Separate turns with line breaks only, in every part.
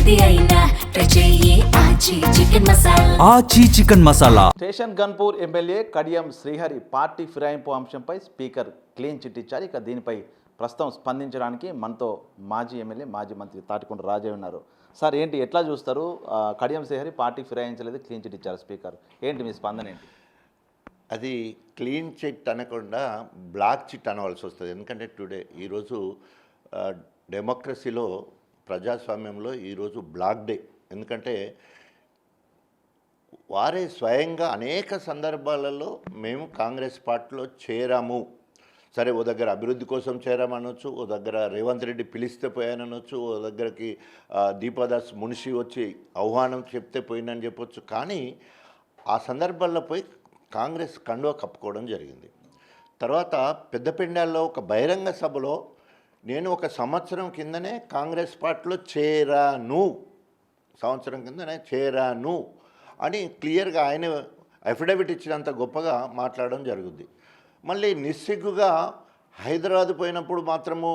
ఏది అయినా ట్రై చెయ్యి ఆచి chicken masala.
Aachi chicken masala.
Station Ghanpur MLA Kadiyam Srihari party ఫిరాయింపు అంశంపై స్పీకర్ క్లీన్ చిట్ ఇచ్చారు. ఇక దీనిపై ప్రస్తుతం స్పందించడానికి మనతో మాజీ ఎమ్మెల్యే మాజీ మంత్రి తాటికొండ రాజయ్య ఉన్నారు. సార్ ఏంటి, ఎట్లా చూస్తారు? కడియం శ్రీహరి పార్టీ ఫిరాయించలేదు, క్లీన్ చిట్ ఇచ్చారు స్పీకర్, ఏంటి మీ స్పందన ఏంటి?
అది క్లీన్ చిట్ అనకుండా బ్లాక్ చిట్ అనవలసి వస్తుంది. ఎందుకంటే ఈరోజు డెమోక్రసీలో ప్రజాస్వామ్యంలో ఈరోజు బ్లాక్ డే. ఎందుకంటే వారే స్వయంగా అనేక సందర్భాలలో మేము కాంగ్రెస్ పార్టీలో చేరాము, సరే ఓ దగ్గర అభివృద్ధి కోసం చేరామనొచ్చు, ఓ దగ్గర రేవంత్ రెడ్డి పిలిస్తే పోయాననొచ్చు, ఓ దగ్గరికి దీపాదాస్ మున్షి వచ్చి ఆహ్వానం చెప్తే పోయినని చెప్పొచ్చు. కానీ ఆ సందర్భాల్లో పోయి కాంగ్రెస్ కండువా కప్పుకోవడం జరిగింది. తర్వాత పెద్దపెండాల్లో ఒక బహిరంగ సభలో నేను ఒక సంవత్సరం కిందనే కాంగ్రెస్ పార్టీలో చేరాను అని క్లియర్గా ఆయన అఫిడవిట్ ఇచ్చినంత గొప్పగా మాట్లాడడం జరుగుద్ది. మళ్ళీ నిస్సిగ్గుగా హైదరాబాద్ పోయినప్పుడు మాత్రము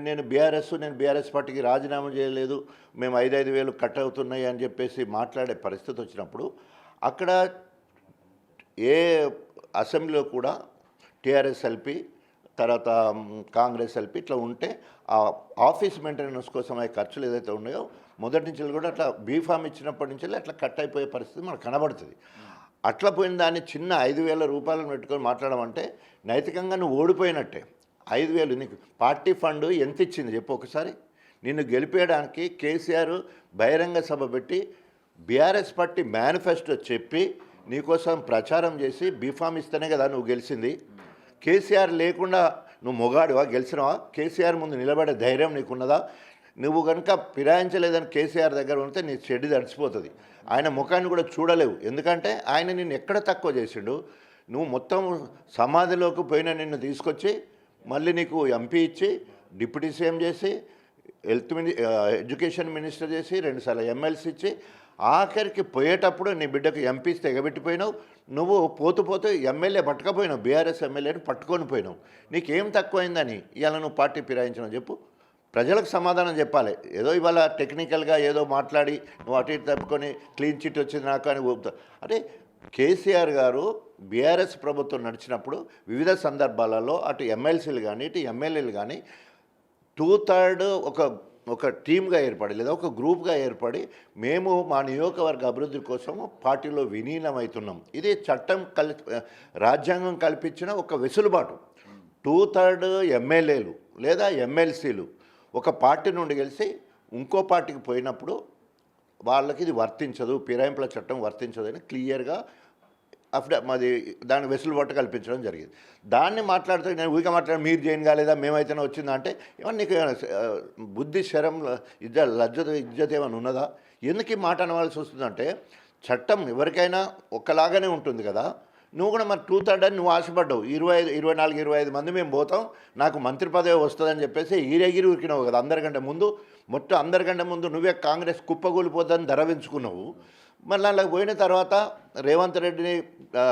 నేను బీఆర్ఎస్ పార్టీకి రాజీనామా చేయలేదు, మేము 5,000 కట్ అవుతున్నాయి అని చెప్పేసి మాట్లాడే పరిస్థితి వచ్చినప్పుడు అక్కడ ఏ అసెంబ్లీలో కూడా టీఆర్ఎస్ ఎల్పీ తర్వాత కాంగ్రెస్ ఎల్పీ ఇట్లా ఉంటే ఆ ఆఫీస్ మెయింటెనెన్స్ కోసం అయ్యే ఖర్చులు ఏదైతే ఉన్నాయో మొదటి నుంచి కూడా అట్లా బీఫామ్ ఇచ్చినప్పటి నుంచి అట్లా కట్ అయిపోయే పరిస్థితి మనకు కనబడుతుంది. అట్లా పోయిన దాన్ని చిన్న 5,000 రూపాయలను పెట్టుకొని మాట్లాడమంటే నైతికంగా నువ్వు ఓడిపోయినట్టే. 5,000 నీకు పార్టీ ఫండ్ ఎంత ఇచ్చింది చెప్పు ఒకసారి. నిన్ను గెలిపేయడానికి కేసీఆర్ బహిరంగ సభ పెట్టి బీఆర్ఎస్ పార్టీ మేనిఫెస్టో చెప్పి నీకోసం ప్రచారం చేసి బీఫామ్ ఇస్తేనే కదా నువ్వు గెలిచింది. కేసీఆర్ లేకుండా నువ్వు మొగాడివా, గెలిచినవా? కేసీఆర్ ముందు నిలబడే ధైర్యం నీకున్నదా? నువ్వు కనుక ఫిరాయించలేదని కేసీఆర్ దగ్గర ఉంటే నీ చెడ్డి తడిచిపోతుంది. ఆయన ముఖాన్ని కూడా చూడలేవు, ఎందుకంటే ఆయన నిన్ను ఎక్కడ తక్కువ చేసిండు. నువ్వు మొత్తం సమాధిలోకి పోయిన నిన్ను తీసుకొచ్చి మళ్ళీ నీకు ఎంపీ ఇచ్చి డిప్యూటీ సీఎం చేసి ఎడ్యుకేషన్ మినిస్టర్ చేసి 2 సార్లు ఎమ్మెల్సీ ఇచ్చి ఆఖరికి పోయేటప్పుడు నీ బిడ్డకు ఎంపీ తెగబెట్టిపోయినావు. నువ్వు పోతూ ఎమ్మెల్యే పట్టుకపోయినావు, బీఆర్ఎస్ ఎమ్మెల్యేని పట్టుకొని పోయినావు. నీకేం తక్కువైందని ఇవాళ నువ్వు పార్టీ ఫిరాయించినావు చెప్పు. ప్రజలకు సమాధానం చెప్పాలి. ఏదో ఇవాళ టెక్నికల్గా ఏదో మాట్లాడి నువ్వు అటు ఇటు తప్పుకొని క్లీన్ చిట్ వచ్చింది నాకు అని ఊపుతావు. అంటే కేసీఆర్ గారు బీఆర్ఎస్ ప్రభుత్వం నడిచినప్పుడు వివిధ సందర్భాలలో అటు ఎమ్మెల్సీలు కానీ ఇటు ఎమ్మెల్యేలు కానీ 2/3 ఒక టీమ్గా ఏర్పడి లేదా ఒక గ్రూప్గా ఏర్పడి మేము మా నియోజకవర్గ అభివృద్ధి కోసం పార్టీలో విలీనమవుతున్నాం. ఇది చట్టం రాజ్యాంగం కల్పించిన ఒక వెసులుబాటు. 2/3 ఎమ్మెల్యేలు లేదా ఎమ్మెల్సీలు ఒక పార్టీ నుండి గెలిచి ఇంకో పార్టీకి పోయినప్పుడు వాళ్ళకి ఇది వర్తించదు, ఫిరాయింపుల చట్టం వర్తించదు అని క్లియర్గా మాది దాని వెసులుబాటు కల్పించడం జరిగింది. దాన్ని మాట్లాడుతూ నేను ఊరికే మాట్లాడి మీరు జైన్ కాలేదా మేమైతేనే వచ్చిందా అంటే ఏమన్నా నీకు బుద్ధి శరం ఇజ్జత్ ఏమైనా ఉన్నదా? ఎందుకు ఈ మాట అనవలసి వస్తుందంటే చట్టం ఎవరికైనా ఒక్కలాగానే ఉంటుంది కదా. నువ్వు కూడా మరి 2/3 అని నువ్వు ఆశపడ్డావు. 24-25 మంది మేము పోతాం, నాకు మంత్రి పదవి వస్తుందని చెప్పేసి ఈరెగిరి ఉరికినావు కదా. అందరికంటే ముందు నువ్వే కాంగ్రెస్ కుప్పగూలిపోతుందని ధరవించుకున్నావు. మళ్ళీ అలా పోయిన తర్వాత రేవంత్ రెడ్డిని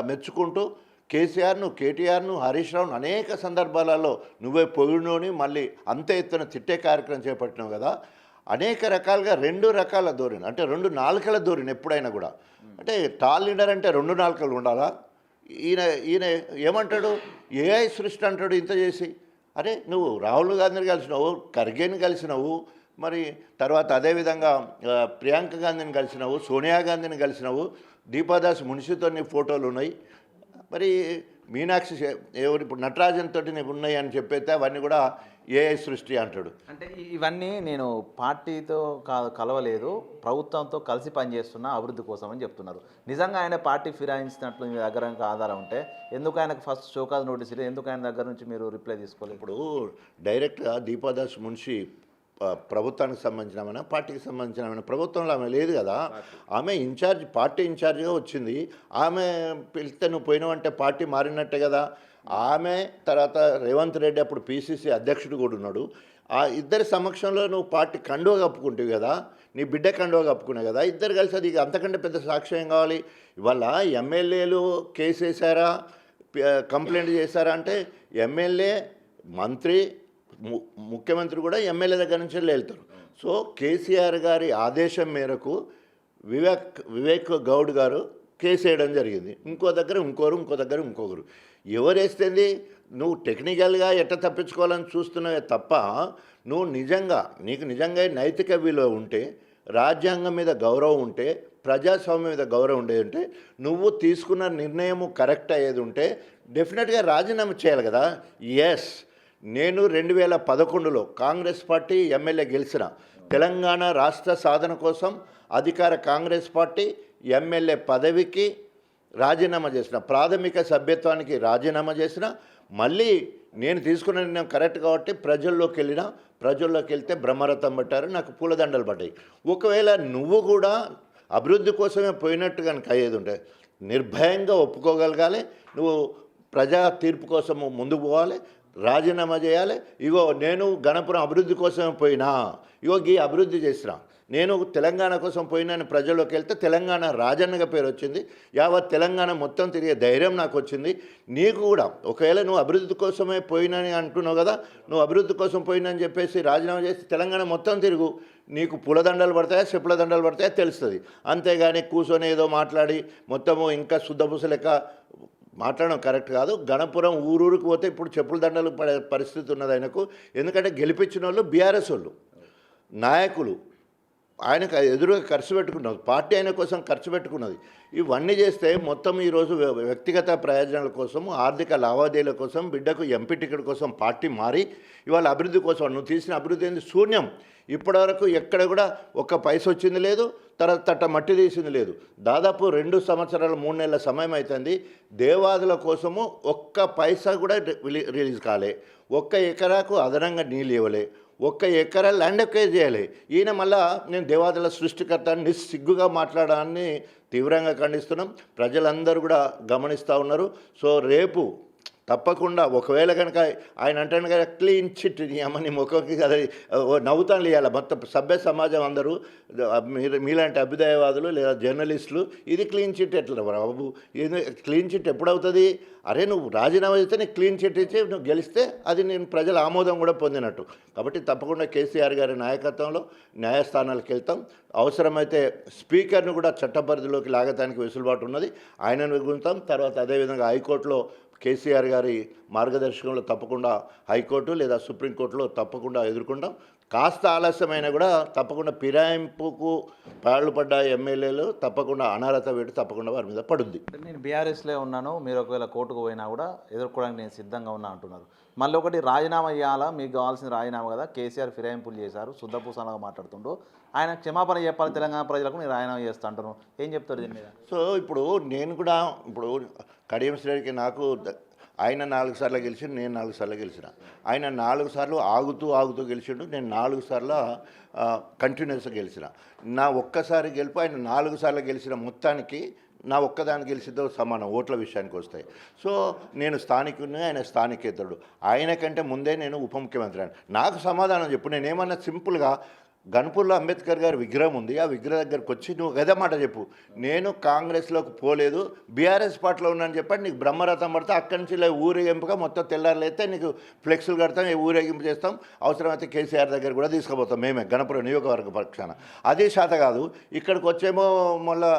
మెచ్చుకుంటూ కేసీఆర్ను, కేటీఆర్ను, హరీష్ రావును అనేక సందర్భాలలో నువ్వే పొగిడినోని మళ్ళీ అంత ఎత్తున తిట్టే కార్యక్రమం చేపట్టినావు కదా. అనేక రకాలుగా 2 రకాల ధోరణి, అంటే 2 నాలుకల ధోరణి ఎప్పుడైనా కూడా. అంటే టాల్ లీడర్ అంటే 2 నాలుకలు ఉండాలా? ఈయన ఏమంటాడు, ఏఐ సృష్టి అంటాడు ఇంత చేసి. అరే నువ్వు రాహుల్ గాంధీని కలిసినావు, ఖర్గేని కలిసినావు, మరి తర్వాత అదేవిధంగా ప్రియాంక గాంధీని కలిసినావు, సోనియా గాంధీని కలిసినావు, దీపాదాస్ మున్షితో నీ ఫోటోలు ఉన్నాయి, మరి మీనాక్షి ఎవరు ఇప్పుడు నటరాజన్ తోటి నీకు ఉన్నాయి అని చెప్పైతే అవన్నీ కూడా ఏఐ సృష్టి అంటాడు.
అంటే ఇవన్నీ నేను పార్టీతో కలవలేదు, ప్రభుత్వంతో కలిసి పనిచేస్తున్న అభివృద్ధి కోసం అని చెప్తున్నారు. నిజంగా ఆయన పార్టీ ఫిరాయించినట్లు మీ దగ్గర ఆధారం ఉంటే ఎందుకు ఆయనకు ఫస్ట్ షోకాజ్ నోటీస్ లేదు, ఎందుకు ఆయన దగ్గర నుంచి మీరు రిప్లై తీసుకోలేదు?
ఇప్పుడు డైరెక్ట్గా దీపాదాస్ మున్షి ప్రభుత్వానికి సంబంధించిన పార్టీకి సంబంధించిన ప్రభుత్వంలో ఆమె లేదు కదా. ఆమె పార్టీ ఇన్ఛార్జ్గా వచ్చింది. ఆమె పిలిస్తే నువ్వు పోయినావంటే పార్టీ మారినట్టే కదా. ఆమె తర్వాత రేవంత్ రెడ్డి అప్పుడు పిసిసి అధ్యక్షుడు కూడా ఉన్నాడు. ఆ ఇద్దరి సమక్షంలో నువ్వు పార్టీ కండువ కప్పుకుంటావు కదా, నీ బిడ్డ కండువ కప్పుకున్నావు కదా, ఇద్దరు కలిసి అది అంతకంటే పెద్ద సాక్ష్యం కావాలి. ఇవాళ ఎమ్మెల్యేలు కేసు వేశారా, కంప్లైంట్ చేశారా అంటే ఎమ్మెల్యే, మంత్రి, ముఖ్యమంత్రి కూడా ఎమ్మెల్యే దగ్గర నుంచి వెళ్తారు. సో కేసీఆర్ గారి ఆదేశం మేరకు వివేక్ గౌడ్ గారు కేసు వేయడం జరిగింది. ఇంకో దగ్గర ఇంకో దగ్గర ఇంకొకరు. ఎవరేస్తేంది నువ్వు టెక్నికల్గా ఎట్ట తప్పించుకోవాలని చూస్తున్నావే తప్ప నువ్వు నీకు నిజంగా నైతిక విలువ ఉంటే, రాజ్యాంగం మీద గౌరవం ఉంటే, ప్రజాస్వామ్యం మీద గౌరవం ఉండేది ఉంటే, నువ్వు తీసుకున్న నిర్ణయం కరెక్ట్ అయ్యేది ఉంటే డెఫినెట్గా రాజీనామా చేయాలి కదా. ఎస్, నేను 2011లో కాంగ్రెస్ పార్టీ ఎమ్మెల్యే గెలిచిన, తెలంగాణ రాష్ట్ర సాధన కోసం అధికార కాంగ్రెస్ పార్టీ ఎమ్మెల్యే పదవికి రాజీనామా చేసిన, ప్రాథమిక సభ్యత్వానికి రాజీనామా చేసిన, మళ్ళీ నేను తీసుకున్న నిర్ణయం కరెక్ట్ కాబట్టి ప్రజల్లోకి వెళ్తే బ్రహ్మరథం పట్టారు, నాకు పూలదండలు పడ్డాయి. ఒకవేళ నువ్వు కూడా అభివృద్ధి కోసమే పోయినట్టు కనుక అయ్యేది ఉంటే నిర్భయంగా ఒప్పుకోగలగాలి, నువ్వు ప్రజా తీర్పు కోసము ముందుకు పోవాలి, రాజీనామా చేయాలి. ఇగో నేను గణపురం అభివృద్ధి కోసమే పోయినా, ఈ అభివృద్ధి చేసినా, నేను తెలంగాణ కోసం పోయినాను, ప్రజల్లోకి వెళ్తే తెలంగాణ రాజన్నగా పేరు వచ్చింది, యావత్ తెలంగాణ మొత్తం తిరిగే ధైర్యం నాకు వచ్చింది. నీకు కూడా ఒకవేళ నువ్వు అభివృద్ధి కోసమే పోయినని అంటున్నావు కదా, నువ్వు అభివృద్ధి కోసం పోయినని చెప్పేసి రాజీనామా చేసి తెలంగాణ మొత్తం తిరుగు, నీకు పూలదండలు పడతాయా చెప్పుల దండలు పడతాయా తెలుస్తుంది. అంతేగాని కూర్చొని ఏదో మాట్లాడి మొత్తము ఇంకా శుద్ధపూస లెక్క మాట్లాడడం కరెక్ట్ కాదు. గణపురం ఊరూరికి పోతే ఇప్పుడు చెప్పుల దండలు పడే పరిస్థితి ఉన్నది ఆయనకు. ఎందుకంటే గెలిపించిన వాళ్ళు బీఆర్ఎస్ వాళ్ళు, నాయకులు ఆయనకు ఎదురుగా ఖర్చు పెట్టుకున్నది, పార్టీ ఆయన కోసం ఖర్చు పెట్టుకున్నది. ఇవన్నీ చేస్తే మొత్తం ఈరోజు వ్యక్తిగత ప్రయోజనాల కోసం, ఆర్థిక లావాదేవీల కోసం, బిడ్డకు ఎంపీ టికెట్ కోసం పార్టీ మారి ఇవాళ అభివృద్ధి కోసం నువ్వు తీసిన అభివృద్ధి ఏంది శూన్యం. ఇప్పటివరకు ఎక్కడ కూడా ఒక్క పైస వచ్చింది లేదు, తట్ట మట్టి తీసింది లేదు. దాదాపు 2 సంవత్సరాలు 3 నెలల సమయం అవుతుంది. దేవాదుల కోసము ఒక్క పైసా కూడా రిలీజ్ కాలే, 1 ఎకరాకు అదనంగా నీళ్ళు ఇవ్వలే, 1 ఎకరా ల్యాండ్ ఎక్వైర్ చేయాలి. ఈయన మళ్ళా నేను దేవాదుల సృష్టికర్త నిస్సిగ్గుగా మాట్లాడాన్ని తీవ్రంగా ఖండిస్తున్నాం. ప్రజలందరూ కూడా గమనిస్తూ ఉన్నారు. సో రేపు తప్పకుండా ఒకవేళ కనుక ఆయన అంటాను కదా క్లీన్ చిట్ అమ్మని ముఖంకి అది నవ్వుతాను ఇవ్వాలి మొత్తం సభ్య సమాజం అందరూ, మీలాంటి అభ్యుదయవాదులు లేదా జర్నలిస్టులు, ఇది క్లీన్ చిట్ ఎట్లా బాబు, ఇది క్లీన్ చిట్ ఎప్పుడవుతుంది? అరే నువ్వు రాజీనామా చేస్తే నీకు క్లీన్ చిట్ ఇచ్చి నువ్వు గెలిస్తే అది నేను ప్రజల ఆమోదం కూడా పొందినట్టు. కాబట్టి తప్పకుండా కేసీఆర్ గారి నాయకత్వంలో న్యాయస్థానాలకు వెళ్తాం. అవసరమైతే స్పీకర్ను కూడా చట్టపరిధిలోకి లాగటానికి వెసులుబాటు ఉన్నది, ఆయనను ఎగురుతాం. తర్వాత అదేవిధంగా హైకోర్టులో కేసీఆర్ గారి మార్గదర్శకంలో తప్పకుండా హైకోర్టు లేదా సుప్రీంకోర్టులో తప్పకుండా ఎదుర్కొంటాం. కాస్త ఆలస్యమైన కూడా తప్పకుండా ఫిరాయింపుకు పాల్పడ్డ ఎమ్మెల్యేలు తప్పకుండా అనర్హత వేటు తప్పకుండా వారి మీద పడుద్ది.
నేను బీఆర్ఎస్లో ఉన్నాను, మీరు ఒకవేళ కోర్టుకు పోయినా కూడా ఎదుర్కోవడానికి నేను సిద్ధంగా ఉన్నా అంటున్నారు. మళ్ళీ ఒకటి రాజీనామా ఇవ్వాలా, మీకు కావాల్సిన రాజీనామా కదా, కేసీఆర్ ఫిరాయింపులు చేశారు, శుద్ధపూసనగా మాట్లాడుతుండో, ఆయన క్షమాపణ చెప్పాలి తెలంగాణ ప్రజలకు, నేను రాజీనామా చేస్తా అంటున్నాను. ఏం చెప్తారు దీని మీద?
సో ఇప్పుడు నేను కూడా కడియం శ్రేణికి నాకు ఆయన 4 సార్లు గెలిచిండు, నేను 4 సార్లు గెలిచిన. ఆయన 4 సార్లు ఆగుతూ గెలిచిండు, నేను 4 సార్లు కంటిన్యూస్గా గెలిచిన. నా ఒక్కసారి గెలుపు ఆయన 4 సార్లు గెలిచిన మొత్తానికి నా ఒక్కదాన్ని గెలిచితో సమానం ఓట్ల విషయానికి వస్తాయి. సో నేను స్థానికుడిని, ఆయన స్థానికేతరుడు. ఆయన కంటే ముందే నేను ఉప ముఖ్యమంత్రి అని నాకు సమాధానం చెప్పు. నేనేమన్నా సింపుల్గా గణపూర్లో అంబేద్కర్ గారి విగ్రహం ఉంది, ఆ విగ్రహం దగ్గరకు వచ్చి నువ్వు గదే మాట చెప్పు, నేను కాంగ్రెస్లోకి పోలేదు, బీఆర్ఎస్ పార్టీలో ఉన్నాను చెప్పండి, నీకు బ్రహ్మరథం పడితే అక్కడి నుంచి ఊరేగింపుగా మొత్తం తెల్లారులైతే నీకు ఫ్లెక్సులు కడతాం, ఊరేగింపు చేస్తాం, అవసరమైతే కేసీఆర్ దగ్గర కూడా తీసుకుపోతాం మేమే గణపురం నియోజకవర్గ పక్షాన. అదే శాత కాదు, ఇక్కడికి వచ్చేమో మళ్ళీ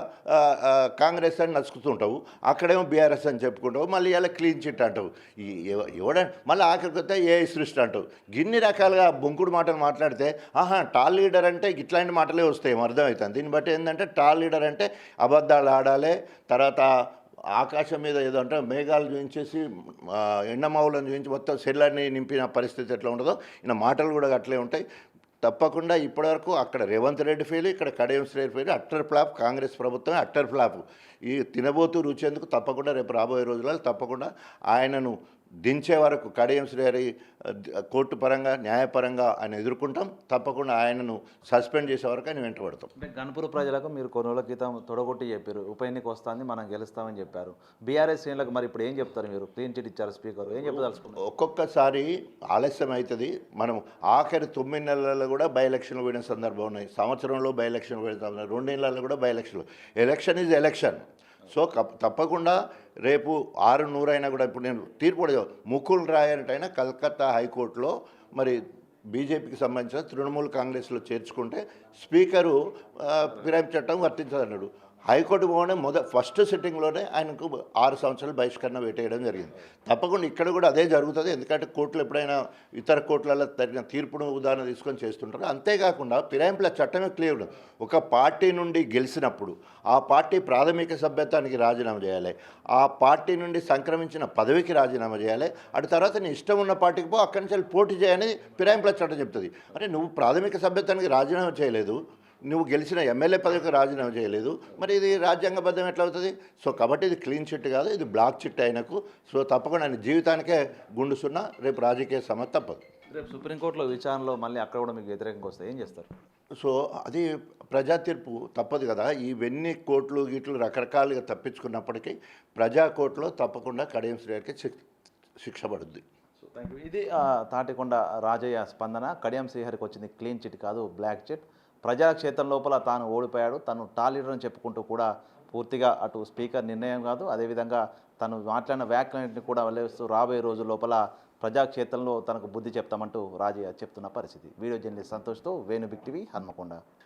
కాంగ్రెస్ అని నచ్చుకుంటుంటావు, అక్కడేమో బీఆర్ఎస్ అని చెప్పుకుంటావు, మళ్ళీ ఇలా క్లీన్ చిట్ అంటావు, మళ్ళీ ఆఖరికి వస్తే ఏ సృష్టి అంటావు. గిన్ని రకాలుగా బొంకుడు మాటలు మాట్లాడితే టాల్ లీడర్ అంటే ఇట్లాంటి మాటలే వస్తాయి, అర్థమవుతుంది. దీన్ని బట్టి ఏంటంటే టాల్ లీడర్ అంటే అబద్ధాలు ఆడాలి, తర్వాత ఆకాశం మీద ఏదో అంటే మేఘాలు చూపించేసి ఎండమావులను చూపించి మొత్తం సెల్లాన్ని నింపిన పరిస్థితి ఎట్లా ఉండదో ఈయన మాటలు కూడా అట్లే ఉంటాయి. తప్పకుండా ఇప్పటివరకు అక్కడ రేవంత్ రెడ్డి ఫెయిల్, ఇక్కడ కడియం శ్రేణి ఫెయిల్, అట్టర్ ఫ్లాప్, కాంగ్రెస్ ప్రభుత్వమే అట్టర్ ఫ్లాప్. ఈ తినబోతూ రుచేందుకు తప్పకుండా రేపు రాబోయే రోజులలో తప్పకుండా ఆయనను దించే వరకు కడియం శ్రేణి కోర్టు పరంగా న్యాయపరంగా ఆయన ఎదుర్కొంటాం. తప్పకుండా ఆయనను సస్పెండ్ చేసే వరకు ఆయన వెంటబడతాం.
అంటే గణపూర్ ప్రజలకు మీరు కొన్ని రోజుల క్రితం తొడగొట్టి చెప్పారు, ఉప ఎన్నిక వస్తుంది మనం గెలుస్తామని చెప్పారు. బీఆర్ఎస్ శ్రేణులకు మరి ఇప్పుడు ఏం చెప్తారు? మీరు క్లీన్ చిట్ ఇచ్చారు స్పీకర్, ఏం చెప్పదలుచుకున్నారు?
ఒక్కొక్కసారి ఆలస్యం అవుతుంది. మనం ఆఖరి 9 నెలల్లో కూడా బై ఎలక్షన్లు పోయిన సందర్భం ఉన్నాయి, సంవత్సరంలో బై ఎలక్షన్లు పోయిన 2 నెలల్లో కూడా బై ఎలక్షన్లు. Election is election. సో తప్పకుండా రేపు 600 అయినా కూడా ఇప్పుడు నేను తీర్పు ముకుల్ రాయ్ అంటైనా కలకత్తా హైకోర్టులో మరి బీజేపీకి సంబంధించిన తృణమూల్ కాంగ్రెస్లో చేర్చుకుంటే స్పీకరు ఫిరాయింపు చట్టం వర్తించదన్నాడు. హైకోర్టు పోవడం ఫస్ట్ సిట్టింగ్లోనే ఆయనకు 6 సంవత్సరాలు బహిష్కరణ వేటేయడం జరిగింది. తప్పకుండా ఇక్కడ కూడా అదే జరుగుతుంది. ఎందుకంటే కోర్టులు ఎప్పుడైనా ఇతర కోర్టులలో తగిన తీర్పును ఉదాహరణ తీసుకొని చేస్తుంటారు. అంతేకాకుండా ఫిరాయింపుల చట్టమే క్లియర్. ఒక పార్టీ నుండి గెలిచినప్పుడు ఆ పార్టీ ప్రాథమిక సభ్యత్వానికి రాజీనామా చేయాలి, ఆ పార్టీ నుండి సంక్రమించిన పదవికి రాజీనామా చేయాలి, అటు తర్వాత నీ ఇష్టం ఉన్న పార్టీకి పో, అక్కడి నుంచి పోటీ చేయని ఫిరాయింపుల చట్టం చెప్తుంది. అంటే నువ్వు ప్రాథమిక సభ్యత్వానికి రాజీనామా చేయలేదు, నువ్వు గెలిచిన ఎమ్మెల్యే పదవికి రాజీనామా చేయలేదు, మరి ఇది రాజ్యాంగబద్ధం ఎట్లా అవుతుంది? సో కాబట్టి ఇది క్లీన్ చిట్ కాదు, ఇది బ్లాక్ చిట్ ఆయనకు. సో తప్పకుండా ఆయన జీవితానికే గుండుసున్నా రేపు రాజకీయ సమ తప్పదు.
రేపు సుప్రీంకోర్టులో విచారణలో మళ్ళీ అక్కడ కూడా మీకు వ్యతిరేకంగా వస్తే ఏం చేస్తారు?
సో అది ప్రజా తీర్పు తప్పదు కదా. ఇవన్నీ కోర్టులు గీట్లు రకరకాలుగా తప్పించుకున్నప్పటికీ ప్రజా కోర్టులో తప్పకుండా కడియం శ్రీహరికి శిక్ష పడుద్ది.
So thank you. ఇది తాటికొండ రాజయ్య స్పందన. కడియం శ్రీహరికి వచ్చింది క్లీన్ చిట్ కాదు, బ్లాక్ చిట్. ప్రజాక్షేత్రం లోపల తాను ఓడిపోయాడు, తను టాలీడర్ అని చెప్పుకుంటూ కూడా పూర్తిగా అటు స్పీకర్ నిర్ణయం కాదు, అదేవిధంగా తను మాట్లాడిన వ్యాఖ్యలన్నింటినీ కూడా వెళ్ళేస్తూ రాబోయే రోజుల లోపల ప్రజాక్షేత్రంలో తనకు బుద్ధి చెప్తామంటూ రాజయ్య చెప్తున్న పరిస్థితి. వీడియో జర్నలిస్ట్ సంతోష్తో వేణు బిగ్ టీవీ హన్మకొండ.